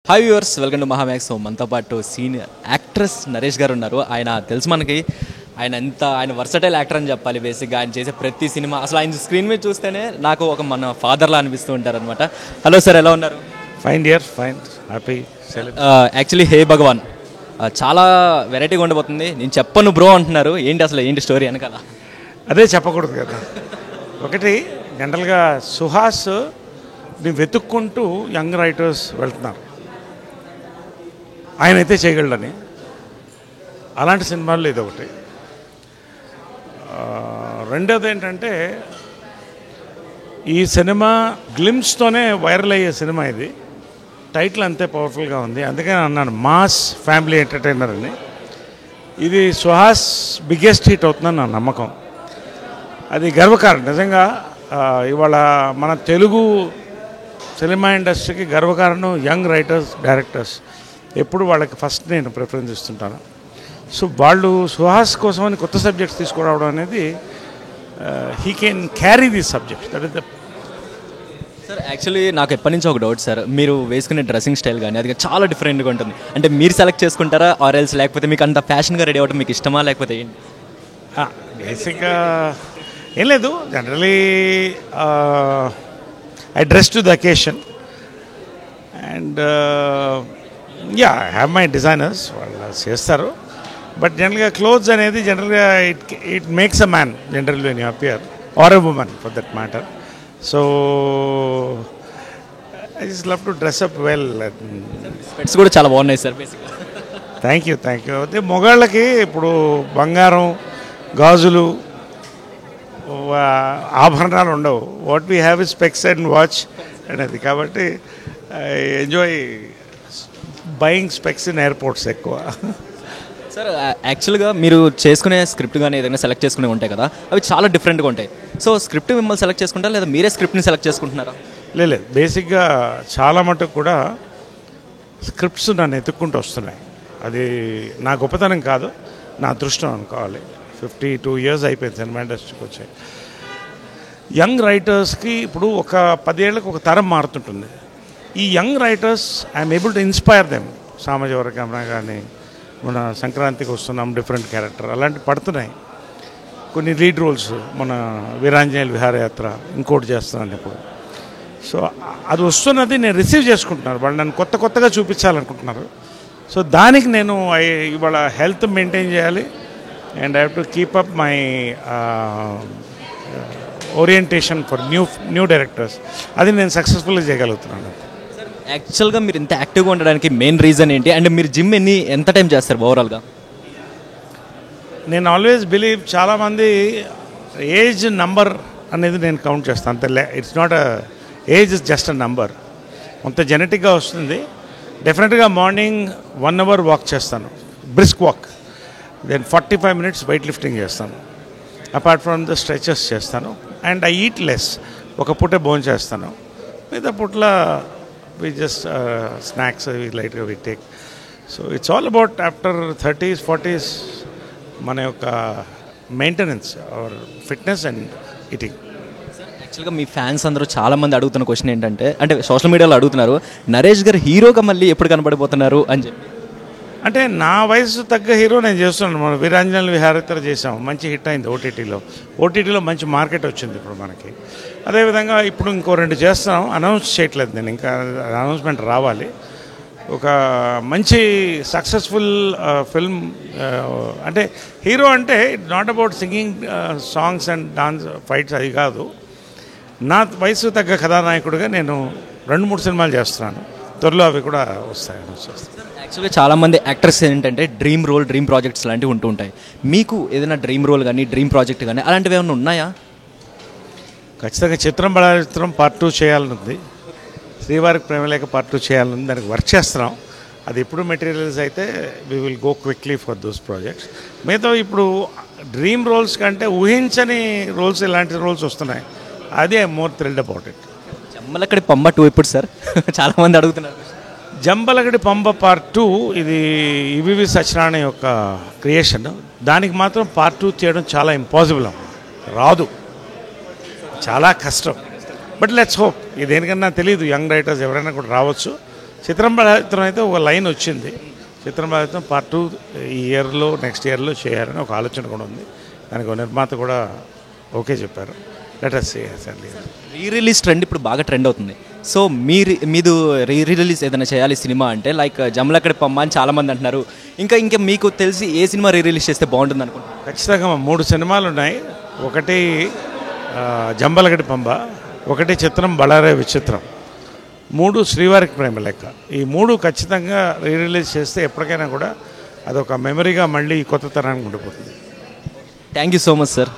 Hi viewers, welcome to MahaMax. మనతో పాటు senior actress Naresh గారు ఉన్నారు. ఆయన తెలుసు మనకి, ఆయన వర్సటైల్ యాక్టర్ అని చెప్పాలి. బేసిక్గా ఆయన చేసే ప్రతి సినిమా అసలు ఆయన స్క్రీన్ మీద చూస్తేనే నాకు ఒక మన ఫాదర్లా అనిపిస్తూ ఉంటారు అనమాట. హలో సార్, ఎలా ఉన్నారు? Fine dear, fine, happy. Actually Hey Bhagawan చాలా వెరైటీగా ఉండబోతుంది. నేను చెప్పను బ్రో అంటున్నారు. ఏంటి స్టోరీ వెనకాల? అదే చెప్పకూడదు కదా. ఒకటి జనరల్గా సుహాస్ వెతుక్కుంటూ యంగ్ రైటర్స్ వెళ్తున్నారు, ఆయన అయితే చేయగలడని. అలాంటి సినిమాల్లో ఇది ఒకటి. రెండోది ఏంటంటే ఈ సినిమా గ్లిమ్స్తోనే వైరల్ అయ్యే సినిమా. ఇది టైటిల్ అంతే పవర్ఫుల్గా ఉంది, అందుకని అన్నాను మాస్ ఫ్యామిలీ ఎంటర్టైనర్ అని. ఇది సుహాస్ బిగ్గెస్ట్ హిట్ అవుతుందని నా నమ్మకం. అది గర్వకారణం నిజంగా. ఇవాళ మన తెలుగు సినిమా ఇండస్ట్రీకి గర్వకారణం యంగ్ రైటర్స్, డైరెక్టర్స్. ఎప్పుడు వాళ్ళకి ఫస్ట్ నేను ప్రిఫరెన్స్ ఇస్తుంటాను. సో వాళ్ళు సుహాస్ కోసం అని కొత్త సబ్జెక్ట్స్ తీసుకురావడం అనేది he can carry these subjects. That is the. Sir actually నాకు ఎప్పటి నుంచో ఒక డౌట్ సార్, మీరు వేసుకునే డ్రెస్సింగ్ స్టైల్ కానీ అది చాలా డిఫరెంట్గా ఉంటుంది. అంటే మీరు సెలెక్ట్ చేసుకుంటారా ఆర్ ఎల్స్, లేకపోతే మీకు అంత ఫ్యాషన్గా రెడీ అవ్వడం మీకు ఇష్టమా, లేకపోతే ఏంటి? బేసిక్గా ఏం లేదు, generally I dress to the occasion and I have my designers, వాళ్ళు చేస్తారు. బట్ జనరల్గా క్లోత్స్ అనేది జనరల్గా it makes a man general when you appear, or a woman for that matter. So I just love to dress up well. Specs కూడా చాలా బాగున్నాయి sir బేసిక్గా. Thank you. అదే మొగాళ్ళకి ఇప్పుడు బంగారం, గాజులు, ఆభరణాలు ఉండవు. What we have is specs and watch అనేది. కాబట్టి I enjoy buying specs in airports ఎక్కువ. సార్ యాక్చువల్గా మీరు చేసుకునే స్క్రిప్ట్ కానీ ఏదైనా సెలెక్ట్ చేసుకునే ఉంటాయి కదా, అవి చాలా డిఫరెంట్గా ఉంటాయి. సో స్క్రిప్ట్ మిమ్మల్ని సెలెక్ట్ చేసుకుంటారా, లేదా మీరే స్క్రిప్ట్ని సెలెక్ట్ చేసుకుంటున్నారా? లేదు, బేసిక్గా చాలా మటుకు కూడా స్క్రిప్ట్స్ నన్ను ఎత్తుక్కుంటూ వస్తున్నాయి. అది నా గొప్పతనం కాదు, నా అదృష్టం అనుకోవాలి. 52 years అయిపోయింది సినిమా ఇండస్ట్రీకి వచ్చాయి. యంగ్ రైటర్స్కి ఇప్పుడు ఒక 10 ఏళ్ళకి ఒక తరం మారుతుంటుంది. ఈ young writers I'm able to inspire them. సామాజిక వర్గం కానీ, మన సంక్రాంతికి వస్తున్నాం డిఫరెంట్ క్యారెక్టర్ అలాంటి పడుతున్నాయి. కొన్ని లీడ్ రోల్స్, మన వీరాంజనేయులు విహారయాత్ర ఇంకోటి చేస్తున్నాను ఇప్పుడు. సో అది వస్తున్నది నేను రిసీవ్ చేసుకుంటున్నాను. వాళ్ళు నన్ను కొత్తగా చూపించాలనుకుంటున్నారు. సో దానికి నేను ఇవాళ హెల్త్ మెయింటైన్ చేయాలి and I have to keep up my orientation for new directors. అది నేను సక్సెస్ఫుల్గా చేయగలుగుతున్నాను. యాక్చువల్గా మీరు ఇంత యాక్టివ్గా ఉండడానికి మెయిన్ రీజన్ ఏంటి? అండ్ మీరు జిమ్ ఎంత టైం చేస్తారు ఓవరాల్గా? నేను ఆల్వేస్ బిలీవ్, చాలామంది ఏజ్ నంబర్ అనేది నేను కౌంట్ చేస్తాను. అంతే, it's not age is just a number. కొంత జెనెటిక్గా వస్తుంది. డెఫినెట్గా మార్నింగ్ 1 hour వాక్ చేస్తాను, brisk walk. Then 45 minutes weight lifting చేస్తాను. అపార్ట్ ఫ్రమ్ ద స్ట్రెచెస్ చేస్తాను. And I eat less. ఒక పూటే భోజనం చేస్తాను, మిగతా పూట్ల వి జస్ట్ స్నాక్స్ లైట్గా we take. So it's all about after 30s 40s మన యొక్క maintenance, our fitness and eating. యాక్చువల్గా మీ ఫ్యాన్స్ అందరూ చాలామంది అడుగుతున్న క్వశ్చన్ ఏంటంటే, అంటే సోషల్ మీడియాలో అడుగుతున్నారు, నరేష్ గారు హీరోగా మళ్ళీ ఎప్పుడు కనబడిపోతున్నారు అని చెప్పి. అంటే నా వయసు తగ్గ హీరో నేను చేస్తున్నాను. మనం వీరాంజనేయులు విహారయాత్ర చేసాం, మంచి హిట్ అయింది. ఓటీటీలో మంచి మార్కెట్ వచ్చింది ఇప్పుడు మనకి. అదేవిధంగా ఇప్పుడు ఇంకో 2 చేస్తున్నాం, అనౌన్స్ చేయట్లేదు నేను, ఇంకా అనౌన్స్మెంట్ రావాలి. ఒక మంచి సక్సెస్ఫుల్ ఫిల్మ్. అంటే హీరో అంటే it not about singing songs and dance fights, అది కాదు. నా వయసు తగ్గ కథానాయకుడిగా నేను 2-3 సినిమాలు చేస్తున్నాను. త్వరలో అవి కూడా వస్తాయి. యాక్చువల్గా చాలామంది యాక్టర్స్ ఏంటంటే డ్రీమ్ రోల్, డ్రీమ్ ప్రాజెక్ట్స్ లాంటివి ఉంటూ ఉంటాయి. మీకు ఏదైనా డ్రీమ్ రోల్ కానీ, డ్రీమ్ ప్రాజెక్ట్ కానీ అలాంటివి ఏమైనా ఉన్నాయా? ఖచ్చితంగా చిత్రం బళాచిత్రం పార్ట్ 2 చేయాలనుంది. శ్రీవారికి ప్రేమలేఖ పార్ట్ 2 చేయాలనుంది. దానికి వర్క్ చేస్తున్నాం. అది ఎప్పుడు మెటీరియల్స్ అయితే we will go quickly for those projects. మీతో ఇప్పుడు డ్రీమ్ రోల్స్ కంటే ఊహించని రోల్స్, ఇలాంటి రోల్స్ వస్తున్నాయి. అదే more thrilled about it. Jambalakidi Pamba 2 ఎప్పుడు సార్? చాలామంది అడుగుతున్నారు. జంబలగడి పంబ పార్ట్ 2 ఇది ఈవీవి సత్యనారాయణ యొక్క క్రియేషన్. దానికి మాత్రం పార్ట్ 2 చేయడం చాలా ఇంపాసిబుల్, రాదు, చాలా కష్టం. But let's hope. ఇది దేనికన్నా తెలియదు, యంగ్ రైటర్స్ ఎవరైనా కూడా రావచ్చు. చిత్రం అయితే ఒక లైన్ వచ్చింది. చిత్రం పార్ట్ 2 ఈ ఇయర్లో నెక్స్ట్ ఇయర్లో చేయాలని ఒక ఆలోచన కూడా ఉంది. దానికి ఒక నిర్మాత కూడా ఓకే చెప్పారు. లెట్ us see అండి. రీ రిలీజ్ ట్రెండ్ ఇప్పుడు బాగా ట్రెండ్ అవుతుంది. సో మీది రీ రిలీజ్ ఏదైనా చేయాలి సినిమా అంటే లైక్ జమలక్కడి పమ్మ అని చాలామంది అంటున్నారు. ఇంకా మీకు తెలిసి ఏ సినిమా రీ రిలీజ్ చేస్తే బాగుంటుంది అనుకుంటున్నారు? ఖచ్చితంగా 3 సినిమాలు ఉన్నాయి. ఒకటి జంబలగడి పంబ, ఒకటి చిత్రం బళారే విచిత్రం, 3 శ్రీవారికి ప్రేమ లెక్క. ఈ 3 ఖచ్చితంగా రీ రిలీజ్ చేస్తే ఎప్పటికైనా కూడా అదొక మెమరీగా మళ్ళీ కొత్త తరానికి ఉండిపోతుంది. Thank you so much sir.